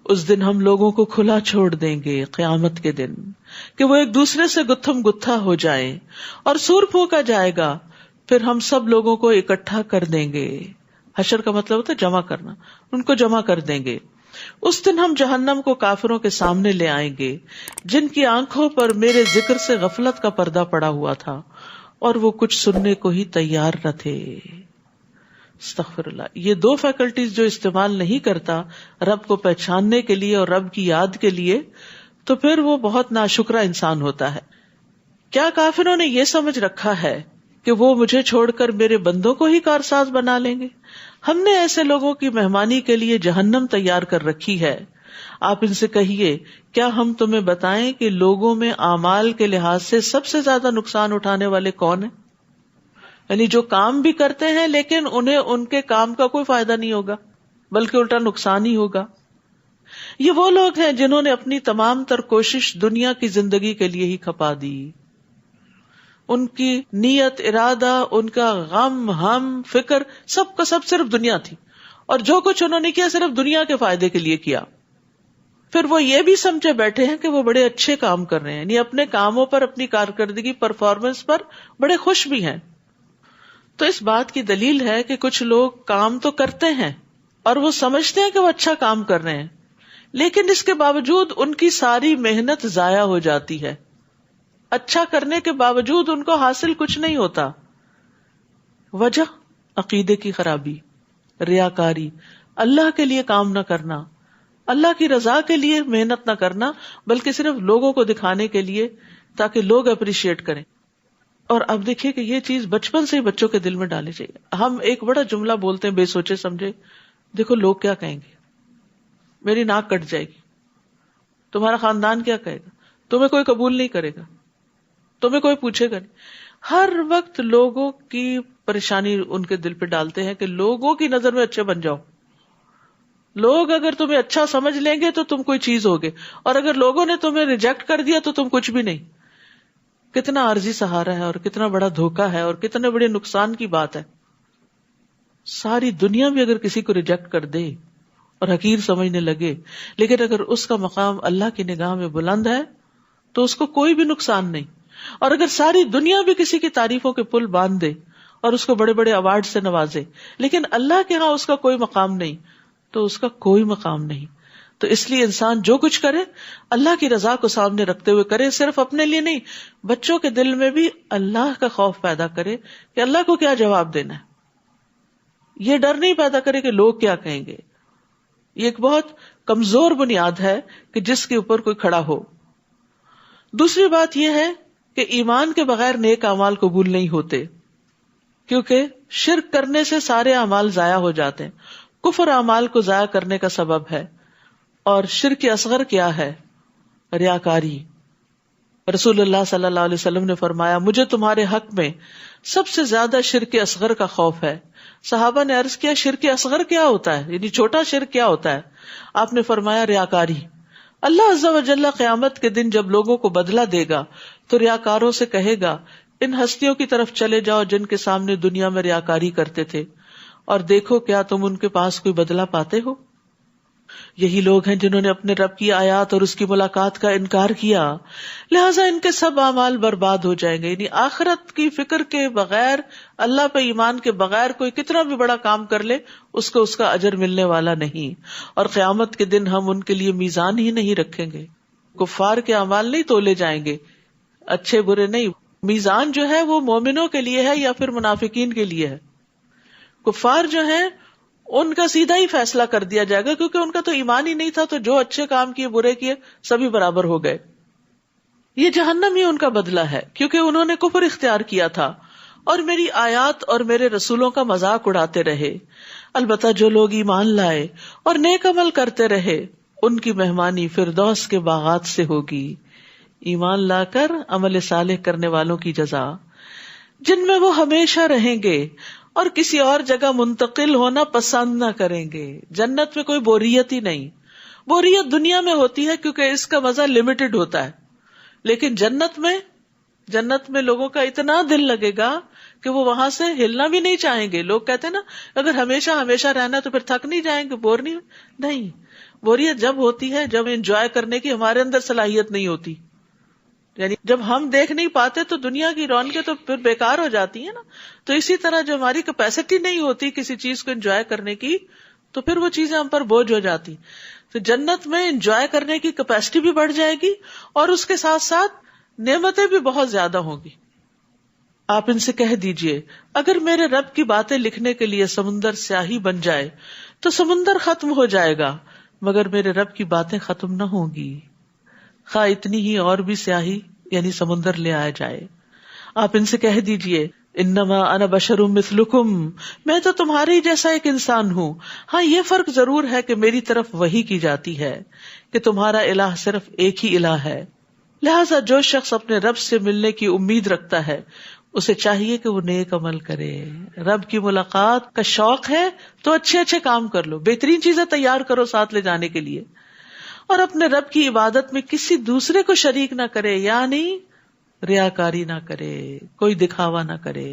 اس دن ہم لوگوں کو کھلا چھوڑ دیں گے قیامت کے دن کہ وہ ایک دوسرے سے گتھم گتھا ہو جائیں، اور سور پھونکا جائے گا، پھر ہم سب لوگوں کو اکٹھا کر دیں گے. حشر کا مطلب ہوتا ہے جمع کرنا، ان کو جمع کر دیں گے. اس دن ہم جہنم کو کافروں کے سامنے لے آئیں گے جن کی آنکھوں پر میرے ذکر سے غفلت کا پردہ پڑا ہوا تھا اور وہ کچھ سننے کو ہی تیار نہ تھے. استغفر اللہ. یہ دو فیکلٹیز جو استعمال نہیں کرتا رب کو پہچاننے کے لیے اور رب کی یاد کے لیے، تو پھر وہ بہت ناشکرا انسان ہوتا ہے. کیا کافروں نے یہ سمجھ رکھا ہے کہ وہ مجھے چھوڑ کر میرے بندوں کو ہی کارساز بنا لیں گے؟ ہم نے ایسے لوگوں کی مہمانی کے لیے جہنم تیار کر رکھی ہے. آپ ان سے کہیے، کیا ہم تمہیں بتائیں کہ لوگوں میں اعمال کے لحاظ سے سب سے زیادہ نقصان اٹھانے والے کون ہیں؟ یعنی جو کام بھی کرتے ہیں لیکن انہیں ان کے کام کا کوئی فائدہ نہیں ہوگا بلکہ الٹا نقصان ہی ہوگا. یہ وہ لوگ ہیں جنہوں نے اپنی تمام تر کوشش دنیا کی زندگی کے لیے ہی کھپا دی. ان کی نیت، ارادہ، ان کا غم، ہم، فکر، سب کا سب صرف دنیا تھی، اور جو کچھ انہوں نے کیا صرف دنیا کے فائدے کے لیے کیا. پھر وہ یہ بھی سمجھے بیٹھے ہیں کہ وہ بڑے اچھے کام کر رہے ہیں، یعنی اپنے کاموں پر، اپنی کارکردگی، پرفارمنس پر بڑے خوش بھی ہیں. تو اس بات کی دلیل ہے کہ کچھ لوگ کام تو کرتے ہیں اور وہ سمجھتے ہیں کہ وہ اچھا کام کر رہے ہیں، لیکن اس کے باوجود ان کی ساری محنت ضائع ہو جاتی ہے. اچھا کرنے کے باوجود ان کو حاصل کچھ نہیں ہوتا. وجہ عقیدے کی خرابی، ریاکاری، اللہ کے لیے کام نہ کرنا، اللہ کی رضا کے لیے محنت نہ کرنا، بلکہ صرف لوگوں کو دکھانے کے لیے تاکہ لوگ اپریشیٹ کریں. اور اب دیکھیے کہ یہ چیز بچپن سے ہی بچوں کے دل میں ڈالے چاہیے. ہم ایک بڑا جملہ بولتے ہیں بے سوچے سمجھے، دیکھو لوگ کیا کہیں گے، میری ناک کٹ جائے گی، تمہارا خاندان کیا کہے گا، تمہیں کوئی قبول نہیں کرے گا، تمہیں کوئی پوچھے گا نہیں. ہر وقت لوگوں کی پریشانی ان کے دل پہ ڈالتے ہیں کہ لوگوں کی نظر میں اچھے بن جاؤ. لوگ اگر تمہیں اچھا سمجھ لیں گے تو تم کوئی چیز ہوگے، اور اگر لوگوں نے تمہیں ریجیکٹ کر دیا تو تم کچھ بھی نہیں. کتنا عارضی سہارا ہے اور کتنا بڑا دھوکا ہے اور کتنے بڑے نقصان کی بات ہے. ساری دنیا بھی اگر کسی کو ریجیکٹ کر دے اور حقیر سمجھنے لگے، لیکن اگر اس کا مقام اللہ کی نگاہ میں بلند ہے تو اس کو کوئی بھی نقصان نہیں. اور اگر ساری دنیا بھی کسی کی تعریفوں کے پل باندھ دے اور اس کو بڑے بڑے ایوارڈ سے نوازے، لیکن اللہ کے ہاں اس کا کوئی مقام نہیں، تو اس کا کوئی مقام نہیں. تو اس لیے انسان جو کچھ کرے اللہ کی رضا کو سامنے رکھتے ہوئے کرے، صرف اپنے لیے نہیں، بچوں کے دل میں بھی اللہ کا خوف پیدا کرے کہ اللہ کو کیا جواب دینا ہے. یہ ڈر نہیں پیدا کرے کہ لوگ کیا کہیں گے. یہ ایک بہت کمزور بنیاد ہے کہ جس کے اوپر کوئی کھڑا ہو. دوسری بات یہ ہے کہ ایمان کے بغیر نیک اعمال قبول نہیں ہوتے، کیونکہ شرک کرنے سے سارے اعمال ضائع ہو جاتے ہیں. کفر اعمال کو ضائع کرنے کا سبب ہے. اور شرک اصغر کیا ہے؟ ریاکاری. رسول اللہ صلی اللہ علیہ وسلم نے فرمایا، مجھے تمہارے حق میں سب سے زیادہ شرک اصغر کا خوف ہے. صحابہ نے عرض کیا، شرک اصغر کیا ہوتا ہے، یعنی چھوٹا شرک کیا ہوتا ہے؟ آپ نے فرمایا ریاکاری. اللہ عز و جل قیامت کے دن جب لوگوں کو بدلہ دے گا تو ریاکاروں سے کہے گا، ان ہستیوں کی طرف چلے جاؤ جن کے سامنے دنیا میں ریاکاری کرتے تھے، اور دیکھو کیا تم ان کے پاس کوئی بدلہ پاتے ہو. یہی لوگ ہیں جنہوں نے اپنے رب کی آیات اور اس کی ملاقات کا انکار کیا، لہٰذا ان کے سب اعمال برباد ہو جائیں گے. یعنی آخرت کی فکر کے بغیر، اللہ پہ ایمان کے بغیر کوئی کتنا بھی بڑا کام کر لے اس کو اس کا اجر ملنے والا نہیں. اور قیامت کے دن ہم ان کے لیے میزان ہی نہیں رکھیں گے. کفار کے اعمال نہیں تولے جائیں گے، اچھے برے نہیں. میزان جو ہے وہ مومنوں کے لیے ہے یا پھر منافقین کے لیے ہے. کفار جو ہیں ان کا سیدھا ہی فیصلہ کر دیا جائے گا، کیونکہ ان کا تو ایمان ہی نہیں تھا، تو جو اچھے کام کیے برے کیے سبھی برابر ہو گئے. یہ جہنم ہی ان کا بدلہ ہے، کیونکہ انہوں نے کفر اختیار کیا تھا اور میری آیات اور میرے رسولوں کا مذاق اڑاتے رہے. البتہ جو لوگ ایمان لائے اور نیک عمل کرتے رہے ان کی مہمانی فردوس کے باغات سے ہوگی. ایمان لا کر عمل صالح کرنے والوں کی جزا، جن میں وہ ہمیشہ رہیں گے اور کسی اور جگہ منتقل ہونا پسند نہ کریں گے. جنت میں کوئی بوریت ہی نہیں. بوریت دنیا میں ہوتی ہے کیونکہ اس کا مزہ لمیٹڈ ہوتا ہے، لیکن جنت میں لوگوں کا اتنا دل لگے گا کہ وہ وہاں سے ہلنا بھی نہیں چاہیں گے. لوگ کہتے ہیں نا، اگر ہمیشہ ہمیشہ رہنا تو پھر تھک نہیں جائیں گے، بور نہیں. بوریت جب ہوتی ہے جب انجوائے کرنے کی ہمارے اندر صلاحیت نہیں ہوتی. یعنی جب ہم دیکھ نہیں پاتے تو دنیا کی رونقیں تو پھر بیکار ہو جاتی ہیں نا. تو اسی طرح جو ہماری کیپیسٹی نہیں ہوتی کسی چیز کو انجوائے کرنے کی تو پھر وہ چیزیں ہم پر بوجھ ہو جاتی. تو جنت میں انجوائے کرنے کی کیپیسٹی بھی بڑھ جائے گی اور اس کے ساتھ ساتھ نعمتیں بھی بہت زیادہ ہوں گی. آپ ان سے کہہ دیجئے اگر میرے رب کی باتیں لکھنے کے لیے سمندر سیاہی بن جائے تو سمندر ختم ہو جائے گا مگر میرے رب کی باتیں ختم نہ ہوں گی خواہ اتنی ہی اور بھی سیاہی یعنی سمندر لے آیا جائے. آپ ان سے کہہ دیجئے انما انا بشر مثلکم، میں تو تمہارے ہی جیسا ایک انسان ہوں. ہاں یہ فرق ضرور ہے کہ میری طرف وحی کی جاتی ہے کہ تمہارا الہ صرف ایک ہی الہ ہے. لہٰذا جو شخص اپنے رب سے ملنے کی امید رکھتا ہے اسے چاہیے کہ وہ نیک عمل کرے. رب کی ملاقات کا شوق ہے تو اچھے اچھے کام کر لو، بہترین چیزیں تیار کرو ساتھ لے جانے کے لیے، اور اپنے رب کی عبادت میں کسی دوسرے کو شریک نہ کرے، یعنی ریاکاری نہ کرے، کوئی دکھاوا نہ کرے،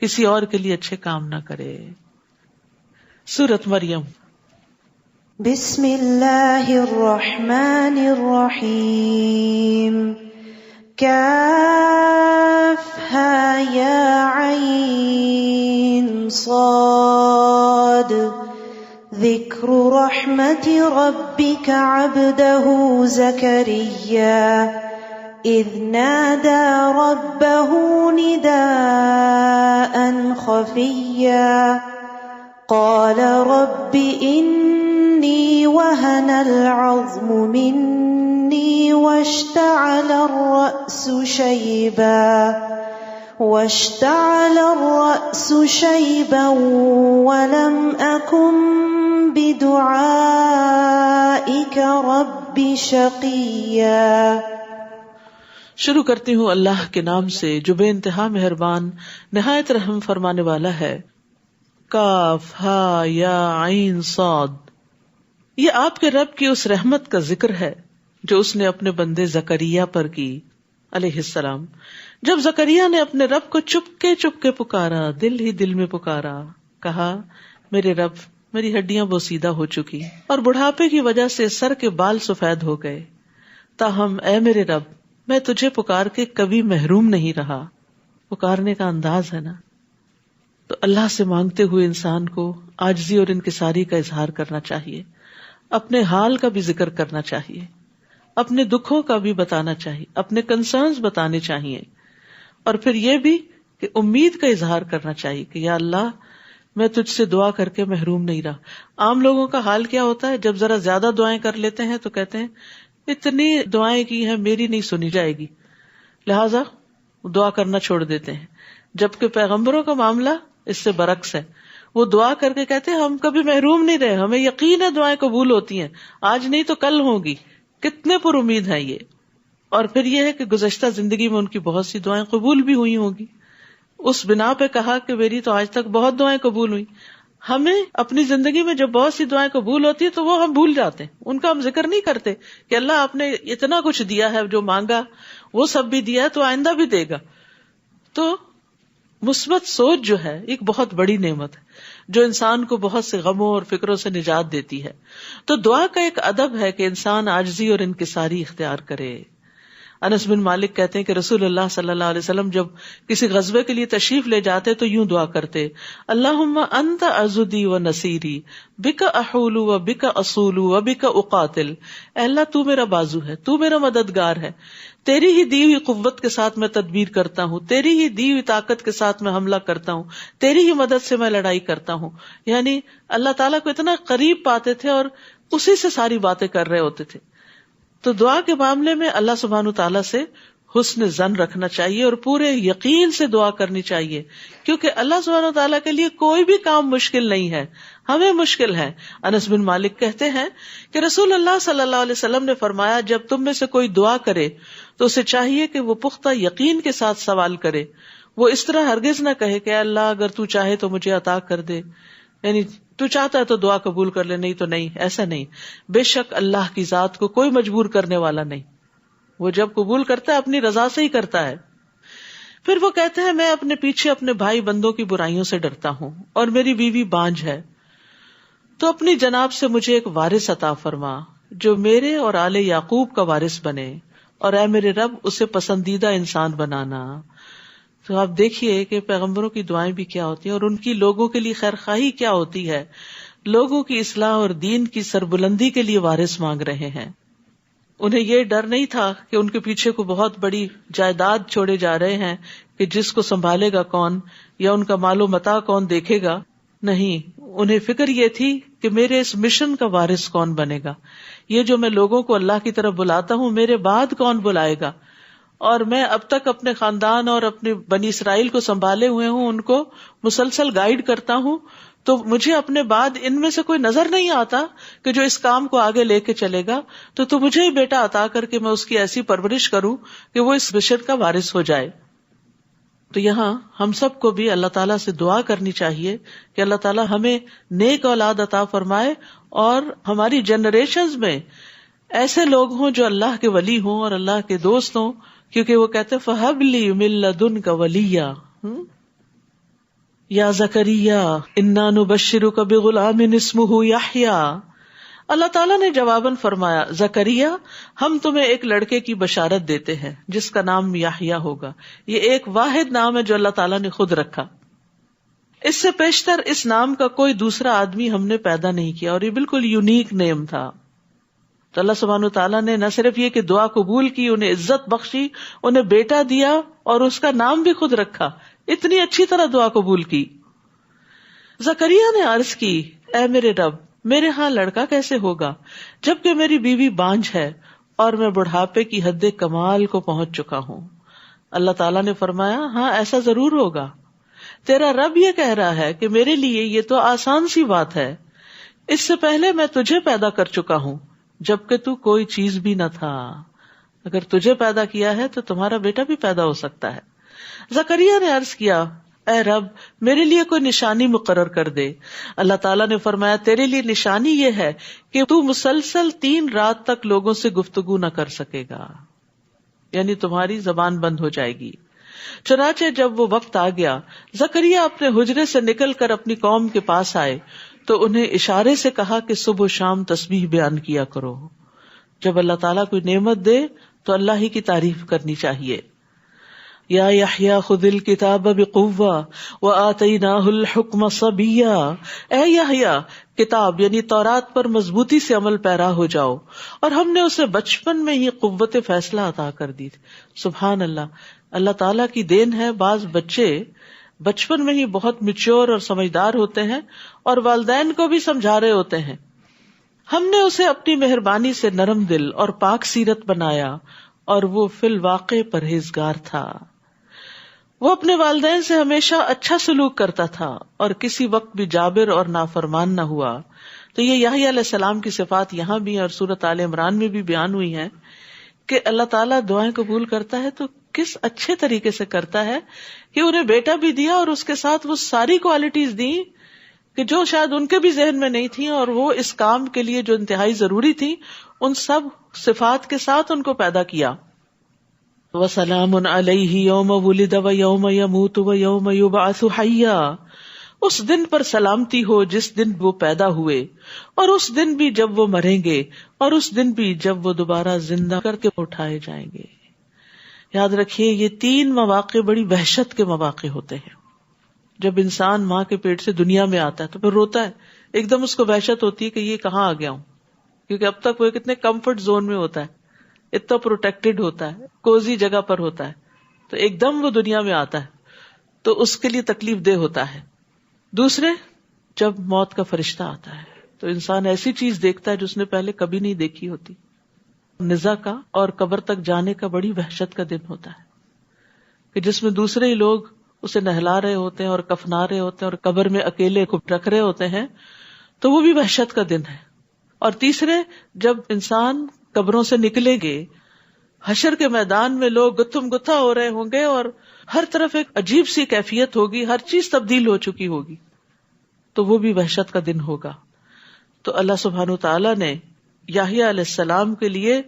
کسی اور کے لیے اچھے کام نہ کرے. سورۃ مریم. بسم اللہ الرحمن الرحیم. کافہا یا عین صاد. ذکر رحمت ربک عبدہ زکریا اذ نادى ربه نداء خفيا قال رب إني وهن العظم مني واشتعل الرأس شيبا ولم أكن بدعائك رب شقيا. شروع کرتی ہوں اللہ کے نام سے جو بے انتہا مہربان نہایت رحم فرمانے والا ہے. کاف ہا یا عین صاد. یہ آپ کے رب کی اس رحمت کا ذکر ہے جو اس نے اپنے بندے زکریا پر کی علیہ السلام. جب زکریا نے اپنے رب کو چپکے پکارا، دل ہی دل میں پکارا، کہا میرے رب میری ہڈیاں بوسیدہ ہو چکی اور بڑھاپے کی وجہ سے سر کے بال سفید ہو گئے، تاہم اے میرے رب میں تجھے پکار کے کبھی محروم نہیں رہا. پکارنے کا انداز ہے نا. تو اللہ سے مانگتے ہوئے انسان کو عاجزی اور انکساری کا اظہار کرنا چاہیے، اپنے حال کا بھی ذکر کرنا چاہیے، اپنے دکھوں کا بھی بتانا چاہیے، اپنے کنسرنز بتانے چاہیے، اور پھر یہ بھی کہ امید کا اظہار کرنا چاہیے کہ یا اللہ میں تجھ سے دعا کر کے محروم نہیں رہا. عام لوگوں کا حال کیا ہوتا ہے، جب ذرا زیادہ دعائیں کر لیتے ہیں تو کہتے ہیں اتنی دعائیں کی ہیں میری نہیں سنی جائے گی، لہذا دعا کرنا چھوڑ دیتے ہیں. جبکہ پیغمبروں کا معاملہ اس سے برعکس ہے. وہ دعا کر کے کہتے ہیں ہم کبھی محروم نہیں رہے، ہمیں یقین ہے دعائیں قبول ہوتی ہیں، آج نہیں تو کل ہوگی. کتنے پر امید ہیں یہ. اور پھر یہ ہے کہ گزشتہ زندگی میں ان کی بہت سی دعائیں قبول بھی ہوئی ہوں گی. اس بنا پہ کہا کہ میری تو آج تک بہت دعائیں قبول ہوئی. ہمیں اپنی زندگی میں جب بہت سی دعائیں قبول ہوتی ہیں تو وہ ہم بھول جاتے ہیں، ان کا ہم ذکر نہیں کرتے کہ اللہ آپ نے اتنا کچھ دیا ہے، جو مانگا وہ سب بھی دیا ہے تو آئندہ بھی دے گا. تو مثبت سوچ جو ہے ایک بہت بڑی نعمت ہے جو انسان کو بہت سے غموں اور فکروں سے نجات دیتی ہے. تو دعا کا ایک ادب ہے کہ انسان عاجزی اور انکساری اختیار کرے. انس بن مالک کہتے ہیں کہ رسول اللہ صلی اللہ علیہ وسلم جب کسی غزوے کے لیے تشریف لے جاتے تو یوں دعا کرتے، اللہم انت عضدی و نصیری بک احول و بک اصول و بک اقاتل. اے اللہ تو میرا بازو ہے، تو میرا مددگار ہے، تیری ہی دی ہوئی قوت کے ساتھ میں تدبیر کرتا ہوں، تیری ہی دی ہوئی طاقت کے ساتھ میں حملہ کرتا ہوں، تیری ہی مدد سے میں لڑائی کرتا ہوں. یعنی اللہ تعالیٰ کو اتنا قریب پاتے تھے اور اسی سے ساری باتیں کر رہے ہوتے تھے. تو دعا کے معاملے میں اللہ سبحانہ تعالیٰ سے حسن ظن رکھنا چاہیے اور پورے یقین سے دعا کرنی چاہیے، کیونکہ اللہ سبحانہ تعالیٰ کے لیے کوئی بھی کام مشکل نہیں ہے، ہمیں مشکل ہے. انس بن مالک کہتے ہیں کہ رسول اللہ صلی اللہ علیہ وسلم نے فرمایا جب تم میں سے کوئی دعا کرے تو اسے چاہیے کہ وہ پختہ یقین کے ساتھ سوال کرے. وہ اس طرح ہرگز نہ کہے کہ اللہ اگر تو چاہے تو مجھے عطا کر دے، یعنی تو چاہتا ہے تو دعا قبول کر لے، نہیں تو نہیں. ایسا نہیں. بے شک اللہ کی ذات کو کوئی مجبور کرنے والا نہیں، وہ جب قبول کرتا ہے اپنی رضا سے ہی کرتا ہے. پھر وہ کہتے ہیں میں اپنے پیچھے اپنے بھائی بندوں کی برائیوں سے ڈرتا ہوں اور میری بیوی بانجھ ہے، تو اپنی جناب سے مجھے ایک وارث عطا فرما جو میرے اور آل یعقوب کا وارث بنے، اور اے میرے رب اسے پسندیدہ انسان بنانا۔ تو آپ دیکھیے کہ پیغمبروں کی دعائیں بھی کیا ہوتی ہیں، اور ان کی لوگوں کے لیے خیر خواہی کیا ہوتی ہے، لوگوں کی اصلاح اور دین کی سربلندی کے لیے وارث مانگ رہے ہیں۔ انہیں یہ ڈر نہیں تھا کہ ان کے پیچھے کو بہت بڑی جائیداد چھوڑے جا رہے ہیں کہ جس کو سنبھالے گا کون، یا ان کا مال و متاع کون دیکھے گا۔ نہیں، انہیں فکر یہ تھی کہ میرے اس مشن کا وارث کون بنے گا، یہ جو میں لوگوں کو اللہ کی طرف بلاتا ہوں میرے بعد کون بلائے گا، اور میں اب تک اپنے خاندان اور اپنے بنی اسرائیل کو سنبھالے ہوئے ہوں، ان کو مسلسل گائیڈ کرتا ہوں، تو مجھے اپنے بعد ان میں سے کوئی نظر نہیں آتا کہ جو اس کام کو آگے لے کے چلے گا، تو مجھے ہی بیٹا عطا کر کے میں اس کی ایسی پرورش کروں کہ وہ اس مشن کا وارث ہو جائے۔ تو یہاں ہم سب کو بھی اللہ تعالیٰ سے دعا کرنی چاہیے کہ اللہ تعالیٰ ہمیں نیک اولاد عطا فرمائے، اور ہماری جنریشنز میں ایسے لوگ ہوں جو اللہ کے ولی ہوں اور اللہ کے دوست ہوں، کیونکہ وہ کہتے ہیں فَهَبْ لِي مِن لَّدُنْكَ وَلِيًّا یا زکریا انا نبشرک بغلام اسمہ یحییٰ۔ اللہ تعالیٰ نے جواباً فرمایا، زکریا ہم تمہیں ایک لڑکے کی بشارت دیتے ہیں جس کا نام یحییٰ ہوگا۔ یہ ایک واحد نام ہے جو اللہ تعالیٰ نے خود رکھا، اس سے پیشتر اس نام کا کوئی دوسرا آدمی ہم نے پیدا نہیں کیا، اور یہ بالکل یونیک نیم تھا۔ تو اللہ سبحانہ تعالیٰ نے نہ صرف یہ کہ دعا قبول کی، انہیں عزت بخشی، انہیں بیٹا دیا اور اس کا نام بھی خود رکھا، اتنی اچھی طرح دعا قبول کی۔ زکریا نے عرض کی، اے میرے رب میرے ہاں لڑکا کیسے ہوگا جبکہ میری بیوی بانجھ ہے اور میں بڑھاپے کی حد کمال کو پہنچ چکا ہوں۔ اللہ تعالیٰ نے فرمایا، ہاں ایسا ضرور ہوگا، تیرا رب یہ کہہ رہا ہے کہ میرے لیے یہ تو آسان سی بات ہے، اس سے پہلے میں تجھے پیدا کر چکا ہوں جبکہ تو کوئی چیز بھی نہ تھا، اگر تجھے پیدا کیا ہے تو تمہارا بیٹا بھی پیدا ہو سکتا ہے۔ زکریا نے عرض کیا، اے رب میرے لیے کوئی نشانی مقرر کر دے۔ اللہ تعالیٰ نے فرمایا، تیرے لیے نشانی یہ ہے کہ تو مسلسل 3 رات تک لوگوں سے گفتگو نہ کر سکے گا، یعنی تمہاری زبان بند ہو جائے گی۔ چنانچہ جب وہ وقت آ گیا، زکریا اپنے حجرے سے نکل کر اپنی قوم کے پاس آئے تو انہیں اشارے سے کہا کہ صبح و شام تسبیح بیان کیا کرو۔ جب اللہ تعالیٰ کوئی نعمت دے تو اللہ ہی کی تعریف کرنی چاہیے۔ یا یحییٰ خذ الکتاب بقوہ وآتیناہ الحکم صبیا، اے یحییٰ کتاب یعنی تورات پر مضبوطی سے عمل پیرا ہو جاؤ، اور ہم نے اسے بچپن میں ہی قوت فیصلہ عطا کر دی۔ سبحان اللہ، اللہ تعالیٰ کی دین ہے، بعض بچے بچپن میں ہی بہت میچور اور سمجھدار ہوتے ہیں اور والدین کو بھی سمجھا رہے ہوتے ہیں۔ ہم نے اسے اپنی مہربانی سے نرم دل اور پاک سیرت بنایا، اور وہ فی الواقع پرہیزگار تھا۔ وہ اپنے والدین سے ہمیشہ اچھا سلوک کرتا تھا اور کسی وقت بھی جابر اور نافرمان نہ ہوا۔ تو یہ یحییٰ علیہ السلام کی صفات یہاں بھی اور سورۃ آل عمران میں بھی بیان ہوئی ہیں کہ اللہ تعالیٰ دعائیں قبول کرتا ہے تو کس اچھے طریقے سے کرتا ہے کہ انہیں بیٹا بھی دیا اور اس کے ساتھ وہ ساری کوالٹیز دی کہ جو شاید ان کے بھی ذہن میں نہیں تھیں، اور وہ اس کام کے لیے جو انتہائی ضروری تھی ان سب صفات کے ساتھ ان کو پیدا کیا۔ وَسَلَامٌ عَلَيْهِ يَوْمَ وُلِدَ وَيَوْمَ يَمُوتُ وَيَوْمَ يُبْعَثُ حَيًّا، اس دن پر سلامتی ہو جس دن وہ پیدا ہوئے، اور اس دن بھی جب وہ مریں گے، اور اس دن بھی جب وہ دوبارہ زندہ کر کے اٹھائے جائیں گے۔ یاد رکھیے یہ 3 مواقع بڑی وحشت کے مواقع ہوتے ہیں۔ جب انسان ماں کے پیٹ سے دنیا میں آتا ہے تو پھر روتا ہے، ایک دم اس کو وحشت ہوتی ہے کہ یہ کہاں آ گیا ہوں، کیونکہ اب تک وہ کتنے کمفرٹ زون میں ہوتا ہے، اتنا پروٹیکٹڈ ہوتا ہے، کوزی جگہ پر ہوتا ہے، تو ایک دم وہ دنیا میں آتا ہے تو اس کے لیے تکلیف دہ ہوتا ہے۔ دوسرے، جب موت کا فرشتہ آتا ہے تو انسان ایسی چیز دیکھتا ہے جو اس نے پہلے کبھی نہیں دیکھی ہوتی۔ نزا کا اور قبر تک جانے کا بڑی وحشت کا دن ہوتا ہے کہ جس میں دوسرے ہی لوگ اسے نہلا رہے ہوتے ہیں اور کفنا رہے ہوتے ہیں اور قبر میں اکیلے کو رکھ رہے ہوتے ہیں، تو وہ بھی وحشت کا دن ہے۔ اور تیسرے، جب انسان قبروں سے نکلیں گے، حشر کے میدان میں لوگ گتھم گتھا ہو رہے ہوں گے اور ہر طرف ایک عجیب سی کیفیت ہوگی، ہر چیز تبدیل ہو چکی ہوگی، تو وہ بھی وحشت کا دن ہوگا۔ تو اللہ سبحانہ تعالیٰ نے یحییٰ علیہ السلام کے لیے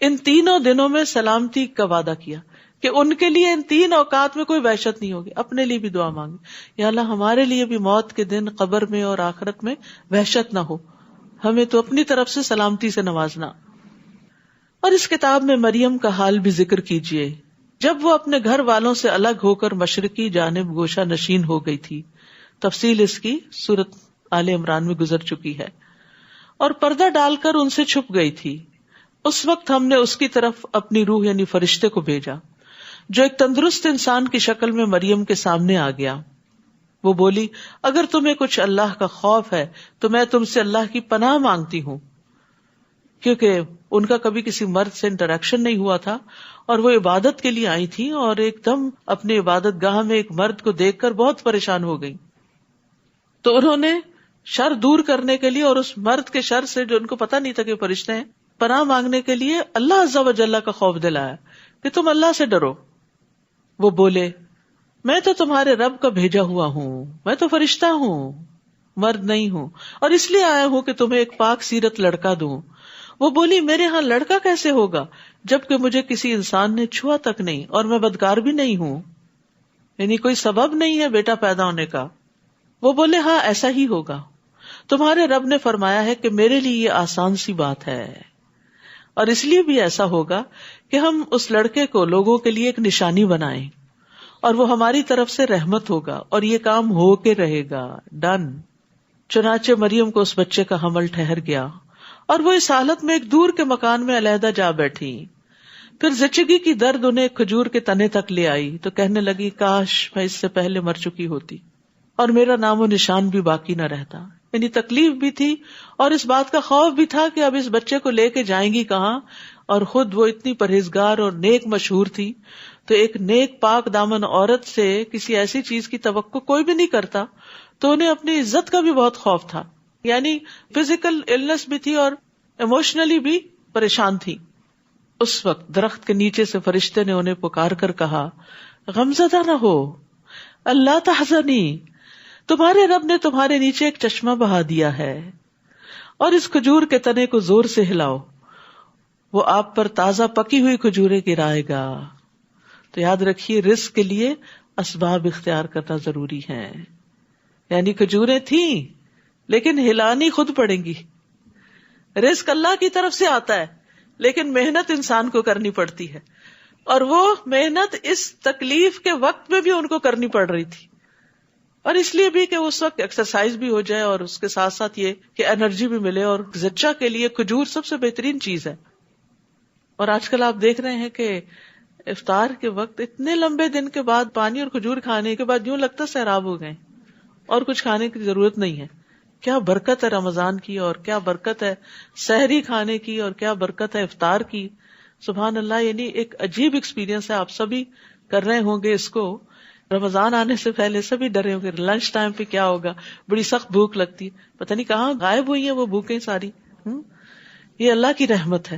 ان تینوں دنوں میں سلامتی کا وعدہ کیا کہ ان کے لیے ان 3 اوقات میں کوئی وحشت نہیں ہوگی. اپنے لیے بھی دعا مانگے, یا اللہ ہمارے لیے بھی موت کے دن قبر میں اور آخرت میں وحشت نہ ہو, ہمیں تو اپنی طرف سے سلامتی سے نوازنا. اور اس کتاب میں مریم کا حال بھی ذکر کیجئے, جب وہ اپنے گھر والوں سے الگ ہو کر مشرقی جانب گوشہ نشین ہو گئی تھی. تفصیل اس کی سورۃ آل عمران میں گزر چکی ہے. اور پردہ ڈال کر ان سے چھپ گئی تھی. اس وقت ہم نے اس کی طرف اپنی روح یعنی فرشتے کو بھیجا, جو ایک تندرست انسان کی شکل میں مریم کے سامنے آ گیا. وہ بولی, اگر تمہیں کچھ اللہ کا خوف ہے تو میں تم سے اللہ کی پناہ مانگتی ہوں. کیونکہ ان کا کبھی کسی مرد سے انٹریکشن نہیں ہوا تھا, اور وہ عبادت کے لیے آئی تھی, اور ایک دم اپنی عبادت گاہ میں ایک مرد کو دیکھ کر بہت پریشان ہو گئی. تو انہوں نے شر دور کرنے کے لیے اور اس مرد کے شر سے, جو ان کو پتہ نہیں تھا کہ فرشتے ہیں, پناہ مانگنے کے لیے اللہ عز و جل کا خوف دلایا کہ تم اللہ سے ڈرو. وہ بولے, میں تو تمہارے رب کا بھیجا ہوا ہوں, میں تو فرشتہ ہوں, مرد نہیں ہوں, اور اس لیے آیا ہوں کہ تمہیں ایک پاک سیرت لڑکا دوں. وہ بولی, میرے ہاں لڑکا کیسے ہوگا جبکہ مجھے کسی انسان نے چھوا تک نہیں, اور میں بدکار بھی نہیں ہوں, یعنی کوئی سبب نہیں ہے بیٹا پیدا ہونے کا. وہ بولے, ہاں ایسا ہی ہوگا, تمہارے رب نے فرمایا ہے کہ میرے لیے یہ آسان سی بات ہے, اور اس لیے بھی ایسا ہوگا کہ ہم اس لڑکے کو لوگوں کے لیے ایک نشانی بنائیں, اور وہ ہماری طرف سے رحمت ہوگا, اور یہ کام ہو کے رہے گا. ڈن. چنانچہ مریم کو اس بچے کا حمل ٹھہر گیا, اور وہ اس حالت میں ایک دور کے مکان میں علیحدہ جا بیٹھی. پھر زچگی کی درد انہیں ایک کھجور کے تنے تک لے آئی, تو کہنے لگی, کاش میں اس سے پہلے مر چکی ہوتی اور میرا نام و نشان بھی باقی نہ رہتا. یعنی تکلیف بھی تھی اور اس بات کا خوف بھی تھا کہ اب اس بچے کو لے کے جائیں گی کہاں, اور خود وہ اتنی پرہیزگار اور نیک مشہور تھی, تو ایک نیک پاک دامن عورت سے کسی ایسی چیز کی توقع کوئی بھی نہیں کرتا, تو انہیں اپنی عزت کا بھی بہت خوف تھا. یعنی فزیکل النس بھی تھی اور ایموشنلی بھی پریشان تھی. اس وقت درخت کے نیچے سے فرشتے نے انہیں پکار کر کہا, غمزدہ نہ ہو, اللہ تحزنی, تمہارے رب نے تمہارے نیچے ایک چشمہ بہا دیا ہے, اور اس کھجور کے تنے کو زور سے ہلاؤ, وہ آپ پر تازہ پکی ہوئی کھجوریں گرائے گا. تو یاد رکھیے, رزق کے لیے اسباب اختیار کرنا ضروری ہے. یعنی کھجوریں تھیں لیکن ہلانی خود پڑیں گی. رزق اللہ کی طرف سے آتا ہے لیکن محنت انسان کو کرنی پڑتی ہے, اور وہ محنت اس تکلیف کے وقت میں بھی ان کو کرنی پڑ رہی تھی, اور اس لیے بھی کہ اس وقت ایکسرسائز بھی ہو جائے اور اس کے ساتھ ساتھ یہ کہ انرجی بھی ملے. اور زچہ کے لیے کھجور سب سے بہترین چیز ہے. اور آج کل آپ دیکھ رہے ہیں کہ افطار کے وقت اتنے لمبے دن کے بعد پانی اور کھجور کھانے کے بعد یوں لگتا سیراب ہو گئے اور کچھ کھانے کی ضرورت نہیں ہے. کیا برکت ہے رمضان کی, اور کیا برکت ہے سحری کھانے کی, اور کیا برکت ہے افطار کی. سبحان اللہ. یعنی ایک عجیب ایکسپیرینس ہے, آپ سبھی کر رہے ہوں گے اس کو. رمضان آنے سے پہلے سبھی ڈرے ہوں گے لنچ ٹائم پہ کیا ہوگا, بڑی سخت بھوک لگتی ہے, پتہ نہیں کہاں غائب ہوئی ہیں وہ بھوکیں ساری. یہ اللہ کی رحمت ہے,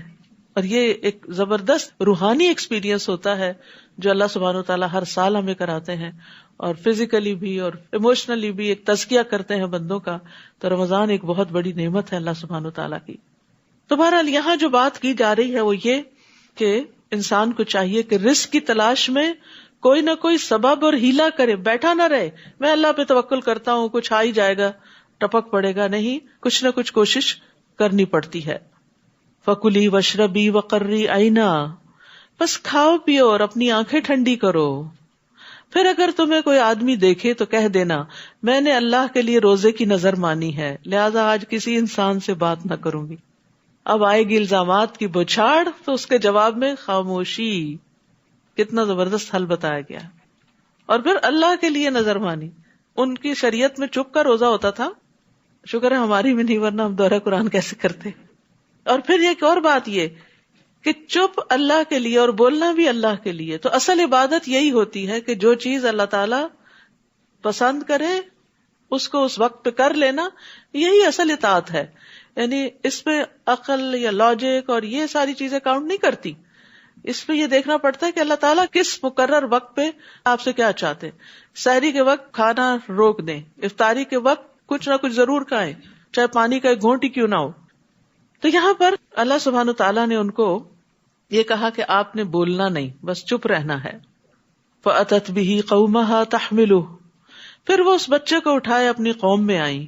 اور یہ ایک زبردست روحانی ایکسپیرینس ہوتا ہے جو اللہ سبحانہ و تعالیٰ ہر سال ہمیں کراتے ہیں, اور فزیکلی بھی اور ایموشنلی بھی ایک تزکیہ کرتے ہیں بندوں کا. تو رمضان ایک بہت بڑی نعمت ہے اللہ سبحانہ و تعالیٰ کی. تو بہرحال یہاں جو بات کی جا رہی ہے وہ یہ کہ انسان کو چاہیے کہ رزق کی تلاش میں کوئی نہ کوئی سبب اور ہیلا کرے, بیٹھا نہ رہے, میں اللہ پہ توکل کرتا ہوں کچھ آ ہی جائے گا, ٹپک پڑے گا. نہیں, کچھ نہ کچھ کوشش کرنی پڑتی ہے. فَكُلِي وَاشْرَبِي وَقَرِّي عَيْنًا, بس کھاؤ پیو اور اپنی آنکھیں ٹھنڈی کرو. پھر اگر تمہیں کوئی آدمی دیکھے تو کہہ دینا, میں نے اللہ کے لیے روزے کی نظر مانی ہے, لہذا آج کسی انسان سے بات نہ کروں گی. اب آئے گی الزامات کی بچھاڑ, تو اس کے جواب میں خاموشی. کتنا زبردست حل بتایا گیا. اور پھر اللہ کے لیے نظر مانی. ان کی شریعت میں چپ کا روزہ ہوتا تھا, شکر ہے ہماری میں نہیں, ورنہ ہم دورہ قرآن کیسے کرتے. اور پھر ایک اور بات یہ کہ چپ اللہ کے لیے اور بولنا بھی اللہ کے لیے. تو اصل عبادت یہی ہوتی ہے کہ جو چیز اللہ تعالی پسند کرے اس کو اس وقت پہ کر لینا, یہی اصل اطاعت ہے. یعنی اس میں عقل یا لاجک اور یہ ساری چیزیں کاؤنٹ نہیں کرتی. اس پہ یہ دیکھنا پڑتا ہے کہ اللہ تعالیٰ کس مقرر وقت پہ آپ سے کیا چاہتے. سحری کے وقت کھانا روک دیں, افطاری کے وقت کچھ نہ کچھ ضرور کھائیں, چاہے پانی کا ایک گھونٹ ہی کیوں نہ ہو. تو یہاں پر اللہ سبحانہ تعالیٰ نے ان کو یہ کہا کہ آپ نے بولنا نہیں، بس چپ رہنا ہے. فَأَتَتْ بِهِ قَوْمَهَا تَحْمِلُهُ، پھر وہ اس بچے کو اٹھائے اپنی قوم میں آئیں.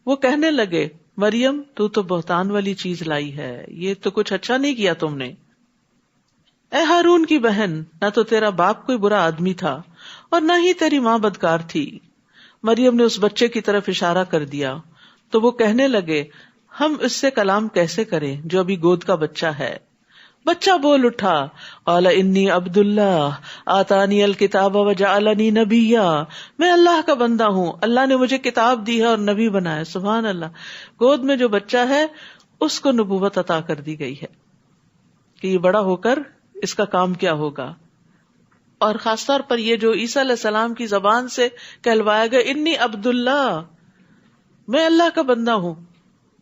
وہ کہنے لگے مریم تو بہتان والی چیز لائی ہے، یہ تو کچھ اچھا نہیں کیا تم نے. اے ہارون کی بہن، نہ تو تیرا باپ کوئی برا آدمی تھا اور نہ ہی تیری ماں بدکار تھی. مریم نے اس بچے کی طرف اشارہ کر دیا تو وہ کہنے لگے ہم اس سے کلام کیسے کریں جو ابھی گود کا بچہ ہے. بچہ بول اٹھا، قال انی عبد اللہ آتانی الکتاب وجعلنی نبیا، میں اللہ کا بندہ ہوں، اللہ نے مجھے کتاب دی ہے اور نبی بنایا. سبحان اللہ. گود میں جو بچہ ہے اس کو نبوت عطا کر دی گئی ہے کہ یہ بڑا ہو کر اس کا کام کیا ہوگا. اور خاص طور پر یہ جو عیسیٰ علیہ السلام کی زبان سے کہلوایا گیا انی عبد اللہ، میں اللہ کا بندہ ہوں.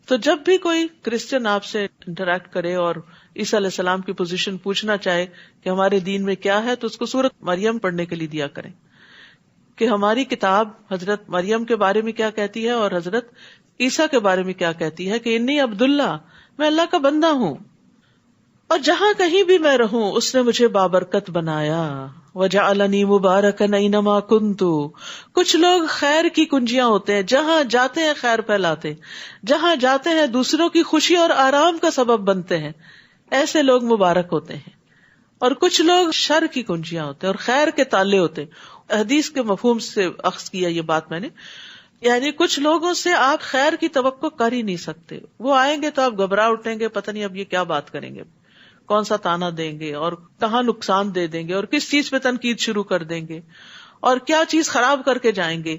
تو جب بھی کوئی کرسچن آپ سے انٹریکٹ کرے اور عیسیٰ علیہ السلام کی پوزیشن پوچھنا چاہے کہ ہمارے دین میں کیا ہے، تو اس کو سورۃ مریم پڑھنے کے لیے دیا کریں کہ ہماری کتاب حضرت مریم کے بارے میں کیا کہتی ہے اور حضرت عیسیٰ کے بارے میں کیا کہتی ہے کہ انی عبداللہ، میں اللہ کا بندہ ہوں اور جہاں کہیں بھی میں رہوں اس نے مجھے بابرکت بنایا. وجعلنی مبارکا اینما کنت، کچھ لوگ خیر کی کنجیاں ہوتے ہیں، جہاں جاتے ہیں خیر پھیلاتے، جہاں جاتے ہیں دوسروں کی خوشی اور آرام کا سبب بنتے ہیں، ایسے لوگ مبارک ہوتے ہیں. اور کچھ لوگ شر کی کنجیاں ہوتے ہیں اور خیر کے تالے ہوتے ہیں. حدیث کے مفہوم سے اخذ کیا یہ بات میں نے، یعنی کچھ لوگوں سے آپ خیر کی توقع کر ہی نہیں سکتے. وہ آئیں گے تو آپ گھبرا اٹھیں گے، پتہ نہیں اب یہ کیا بات کریں گے، کون سا تانا دیں گے اور کہاں نقصان دے دیں گے اور کس چیز پہ تنقید شروع کر دیں گے اور کیا چیز خراب کر کے جائیں گے.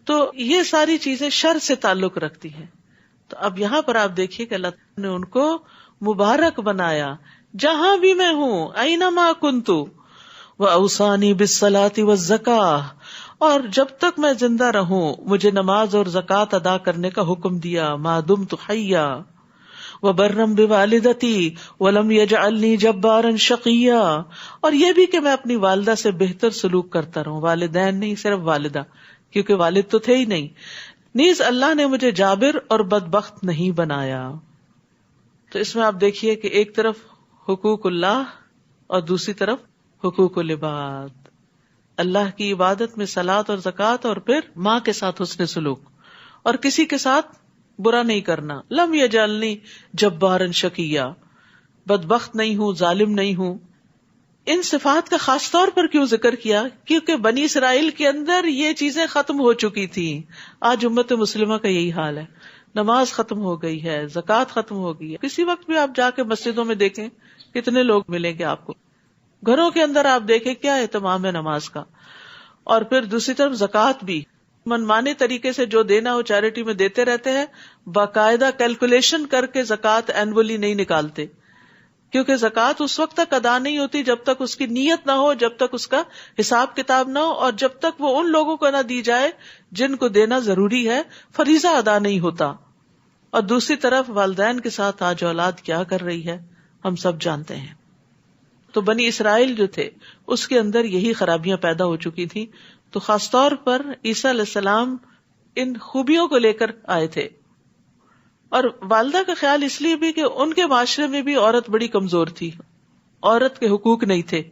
تو یہ ساری چیزیں شر سے تعلق رکھتی ہیں. تو اب یہاں پر آپ دیکھیے کہ اللہ نے ان کو مبارک بنایا جہاں بھی میں ہوں، اینما کنت، واوصانی بالصلاۃ والزکاۃ، اور جب تک میں زندہ رہوں مجھے نماز اور زکوٰۃ ادا کرنے کا حکم دیا. ما دمت حیا وبرم بوالدتی ولم یجعلنی جبارا شقیا، اور یہ بھی کہ میں اپنی والدہ سے بہتر سلوک کرتا رہوں، والدین نہیں صرف والدہ، کیونکہ والد تو تھے ہی نہیں. نیز اللہ نے مجھے جابر اور بدبخت نہیں بنایا. تو اس میں آپ دیکھیے کہ ایک طرف حقوق اللہ اور دوسری طرف حقوق العباد. اللہ کی عبادت میں صلاۃ اور زکوٰۃ، اور پھر ماں کے ساتھ حسن سلوک اور کسی کے ساتھ برا نہیں کرنا. لم یجعلنی جبارا شقیا، بدبخت نہیں ہوں، ظالم نہیں ہوں. ان صفات کا خاص طور پر کیوں ذکر کیا؟ کیونکہ بنی اسرائیل کے اندر یہ چیزیں ختم ہو چکی تھی. آج امت مسلمہ کا یہی حال ہے. نماز ختم ہو گئی ہے، زکوٰۃ ختم ہو گئی ہے. کسی وقت بھی آپ جا کے مسجدوں میں دیکھیں کتنے لوگ ملیں گے آپ کو. گھروں کے اندر آپ دیکھیں کیا اہتمام ہے نماز کا. اور پھر دوسری طرف زکوٰۃ بھی منمانے طریقے سے جو دینا ہو چیریٹی میں دیتے رہتے ہیں، باقاعدہ کیلکولیشن کر کے زکوٰۃ اینولی نہیں نکالتے، کیونکہ زکوٰۃ اس وقت تک ادا نہیں ہوتی جب تک اس کی نیت نہ ہو، جب تک اس کا حساب کتاب نہ ہو، اور جب تک وہ ان لوگوں کو نہ دی جائے جن کو دینا ضروری ہے. فریضہ ادا نہیں ہوتا. اور دوسری طرف والدین کے ساتھ آج اولاد کیا کر رہی ہے ہم سب جانتے ہیں. تو بنی اسرائیل جو تھے اس کے اندر یہی خرابیاں پیدا ہو چکی تھی. تو خاص طور پر عیسیٰ علیہ السلام ان خوبیوں کو لے کر آئے تھے. اور والدہ کا خیال اس لیے بھی کہ ان کے معاشرے میں بھی عورت بڑی کمزور تھی، عورت کے حقوق نہیں تھے.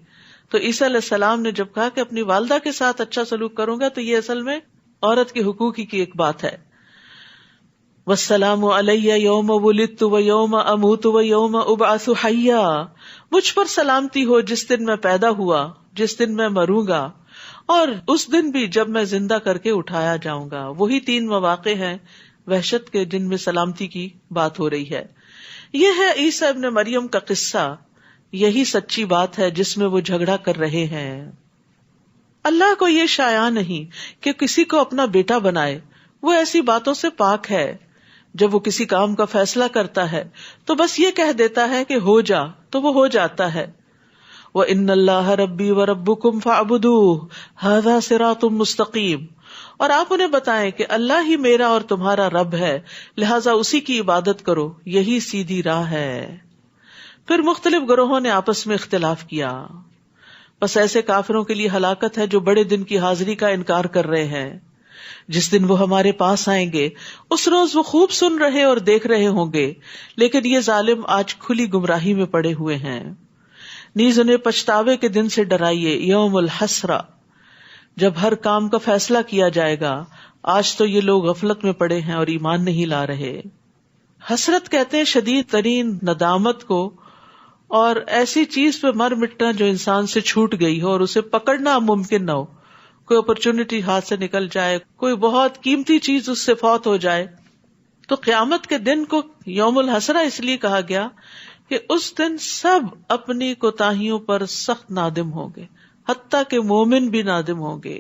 تو عیسیٰ علیہ السلام نے جب کہا کہ اپنی والدہ کے ساتھ اچھا سلوک کروں گا، تو یہ اصل میں عورت کے حقوق کی ایک بات ہے. والسلام علی یوم ولدت و یوم اموت و یوم ابعث حیا، مجھ پر سلامتی ہو جس دن میں پیدا ہوا، جس دن میں مروں گا، اور اس دن بھی جب میں زندہ کر کے اٹھایا جاؤں گا. وہی 3 مواقع ہیں وحشت کے جن میں سلامتی کی بات ہو رہی ہے. یہ ہے عیسیٰ ابن مریم کا قصہ. یہی سچی بات ہے جس میں وہ جھگڑا کر رہے ہیں. اللہ کو یہ شایع نہیں کہ کسی کو اپنا بیٹا بنائے. وہ ایسی باتوں سے پاک ہے. جب وہ کسی کام کا فیصلہ کرتا ہے تو بس یہ کہہ دیتا ہے کہ ہو جا، تو وہ ہو جاتا ہے. وَإِنَّ اللَّهَ رَبِّي وَرَبُّكُمْ فَاعْبُدُوهُ هَذَا صِرَاطٌ مُسْتَقِيمٌ. اور آپ انہیں بتائیں کہ اللہ ہی میرا اور تمہارا رب ہے، لہٰذا اسی کی عبادت کرو، یہی سیدھی راہ ہے. پھر مختلف گروہوں نے آپس میں اختلاف کیا. بس ایسے کافروں کے لیے ہلاکت ہے جو بڑے دن کی حاضری کا انکار کر رہے ہیں. جس دن وہ ہمارے پاس آئیں گے اس روز وہ خوب سن رہے اور دیکھ رہے ہوں گے، لیکن یہ ظالم آج کھلی گمراہی میں پڑے ہوئے ہیں. نیز انہیں پچھتاوے کے دن سے ڈرائیے، یوم الحسرہ، جب ہر کام کا فیصلہ کیا جائے گا. آج تو یہ لوگ غفلت میں پڑے ہیں اور ایمان نہیں لا رہے. حسرت کہتے ہیں شدید ترین ندامت کو، اور ایسی چیز پہ مر مٹنا جو انسان سے چھوٹ گئی ہو اور اسے پکڑنا ممکن نہ ہو. کوئی اپرچونٹی ہاتھ سے نکل جائے، کوئی بہت قیمتی چیز اس سے فوت ہو جائے. تو قیامت کے دن کو یوم الحسرہ اس لیے کہا گیا کہ اس دن سب اپنی کوتاہیوں پر سخت نادم ہوں گے، حتیٰ کہ مومن بھی نادم ہوں گے.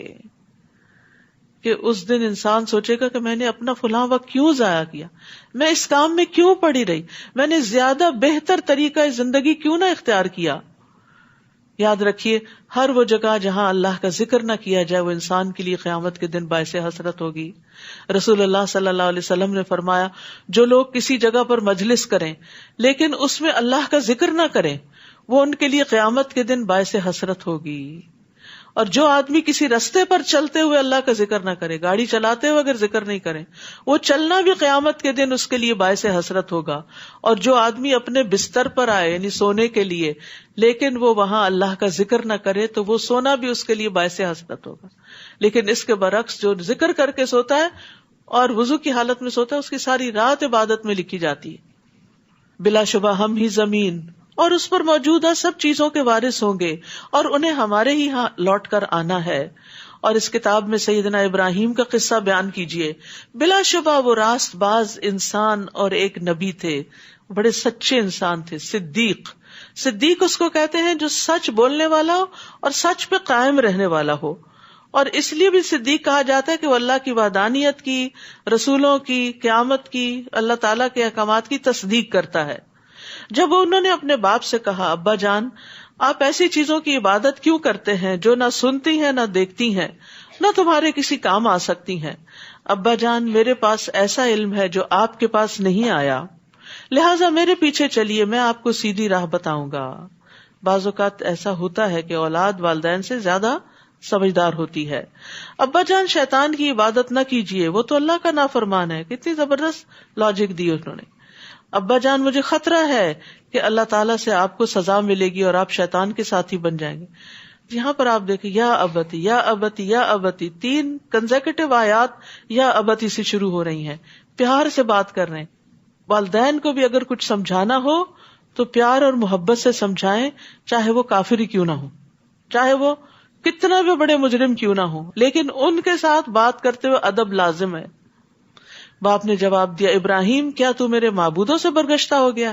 کہ اس دن انسان سوچے گا کہ میں نے اپنا فلاں وقت کیوں ضائع کیا، میں اس کام میں کیوں پڑی رہی، میں نے زیادہ بہتر طریقہ زندگی کیوں نہ اختیار کیا. یاد رکھیے، ہر وہ جگہ جہاں اللہ کا ذکر نہ کیا جائے وہ انسان کے لیے قیامت کے دن باعث حسرت ہوگی. رسول اللہ صلی اللہ علیہ وسلم نے فرمایا، جو لوگ کسی جگہ پر مجلس کریں لیکن اس میں اللہ کا ذکر نہ کریں، وہ ان کے لیے قیامت کے دن باعث حسرت ہوگی. اور جو آدمی کسی رستے پر چلتے ہوئے اللہ کا ذکر نہ کرے، گاڑی چلاتے ہوئے اگر ذکر نہیں کرے، وہ چلنا بھی قیامت کے دن اس کے لیے باعث حسرت ہوگا. اور جو آدمی اپنے بستر پر آئے یعنی سونے کے لیے لیکن وہ وہاں اللہ کا ذکر نہ کرے تو وہ سونا بھی اس کے لیے باعث حسرت ہوگا. لیکن اس کے برعکس جو ذکر کر کے سوتا ہے اور وضو کی حالت میں سوتا ہے، اس کی ساری رات عبادت میں لکھی جاتی ہے. بلا شبہ ہم ہی زمین اور اس پر موجودہ سب چیزوں کے وارث ہوں گے اور انہیں ہمارے ہی ہاں لوٹ کر آنا ہے. اور اس کتاب میں سیدنا ابراہیم کا قصہ بیان کیجئے. بلا شبہ وہ راست باز انسان اور ایک نبی تھے، بڑے سچے انسان تھے. صدیق اس کو کہتے ہیں جو سچ بولنے والا ہو اور سچ پہ قائم رہنے والا ہو. اور اس لیے بھی صدیق کہا جاتا ہے کہ وہ اللہ کی وحدانیت کی، رسولوں کی، قیامت کی، اللہ تعالیٰ کے احکامات کی تصدیق کرتا ہے. جب انہوں نے اپنے باپ سے کہا، ابا جان آپ ایسی چیزوں کی عبادت کیوں کرتے ہیں جو نہ سنتی ہیں نہ دیکھتی ہیں، نہ تمہارے کسی کام آ سکتی ہیں. ابا جان میرے پاس ایسا علم ہے جو آپ کے پاس نہیں آیا، لہٰذا میرے پیچھے چلیے، میں آپ کو سیدھی راہ بتاؤں گا. بعض اوقات ایسا ہوتا ہے کہ اولاد والدین سے زیادہ سمجھدار ہوتی ہے. ابا جان شیطان کی عبادت نہ کیجیے، وہ تو اللہ کا نافرمان ہے. کتنی زبردست لاجک دی انہوں نے. ابا جان مجھے خطرہ ہے کہ اللہ تعالیٰ سے آپ کو سزا ملے گی اور آپ شیطان کے ساتھی بن جائیں گے. یہاں پر آپ دیکھیں، یا ابتی یا ابتی یا ابتی، 3 کنزیکٹیو آیات یا ابتی سے شروع ہو رہی ہیں. پیار سے بات کر رہے ہیں. والدین کو بھی اگر کچھ سمجھانا ہو تو پیار اور محبت سے سمجھائیں، چاہے وہ کافر ہی کیوں نہ ہو، چاہے وہ کتنا بھی بڑے مجرم کیوں نہ ہو، لیکن ان کے ساتھ بات کرتے ہوئے ادب لازم ہے. باپ نے جواب دیا، ابراہیم کیا تو میرے معبودوں سے برگشتہ ہو گیا؟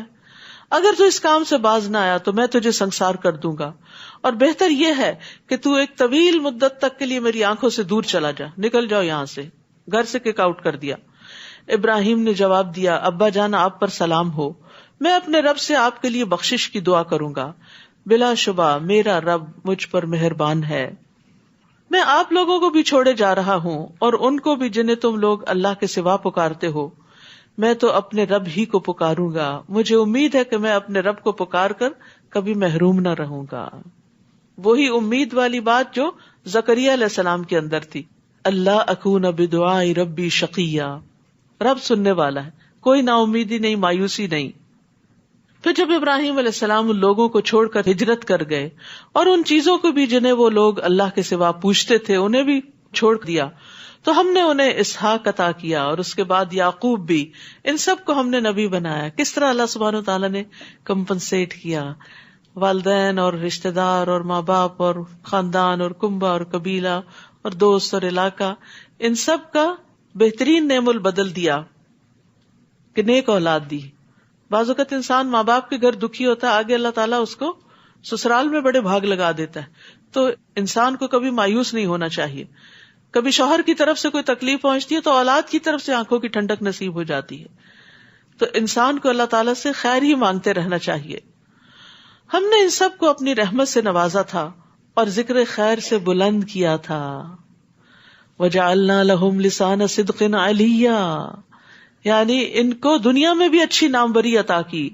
اگر تو اس کام سے باز نہ آیا تو میں تجھے سنسار کر دوں گا، اور بہتر یہ ہے کہ تو ایک طویل مدت تک کے لیے میری آنکھوں سے دور چلا جا، نکل جاؤ یہاں سے. گھر سے کک آؤٹ کر دیا. ابراہیم نے جواب دیا، ابا جان آپ پر سلام ہو، میں اپنے رب سے آپ کے لیے بخشش کی دعا کروں گا. بلا شبہ میرا رب مجھ پر مہربان ہے. میں آپ لوگوں کو بھی چھوڑے جا رہا ہوں اور ان کو بھی جنہیں تم لوگ اللہ کے سوا پکارتے ہو. میں تو اپنے رب ہی کو پکاروں گا. مجھے امید ہے کہ میں اپنے رب کو پکار کر کبھی محروم نہ رہوں گا. وہی امید والی بات جو زکریا علیہ السلام کے اندر تھی. اللہ اکون بدعاء ربی شقیہ. رب سننے والا ہے، کوئی نا امیدی نہیں، مایوسی نہیں. پھر جب ابراہیم علیہ السلام ان لوگوں کو چھوڑ کر ہجرت کر گئے اور ان چیزوں کو بھی جنہیں وہ لوگ اللہ کے سوا پوچھتے تھے انہیں بھی چھوڑ دیا، تو ہم نے انہیں اسحاق عطا کیا اور اس کے بعد یعقوب بھی. ان سب کو ہم نے نبی بنایا. کس طرح اللہ سبحانہ و تعالیٰ نے کمپنسیٹ کیا. والدین اور رشتہ دار اور ماں باپ اور خاندان اور کنبہ اور قبیلہ اور دوست اور علاقہ، ان سب کا بہترین نعم البدل دیا کہ نیک اولاد دی. بعض اوقات انسان ماں باپ کے گھر دکھی ہوتا ہے، آگے اللہ تعالیٰ اس کو سسرال میں بڑے بھاگ لگا دیتا ہے. تو انسان کو کبھی مایوس نہیں ہونا چاہیے. کبھی شوہر کی طرف سے کوئی تکلیف پہنچتی ہے تو اولاد کی طرف سے آنکھوں کی ٹھنڈک نصیب ہو جاتی ہے. تو انسان کو اللہ تعالیٰ سے خیر ہی مانگتے رہنا چاہیے. ہم نے ان سب کو اپنی رحمت سے نوازا تھا اور ذکر خیر سے بلند کیا تھا. وَجَعَلْنَا لَهُمْ لِسَانَ صِدْقٍ عَلِيًّا، یعنی ان کو دنیا میں بھی اچھی ناموری عطا کی.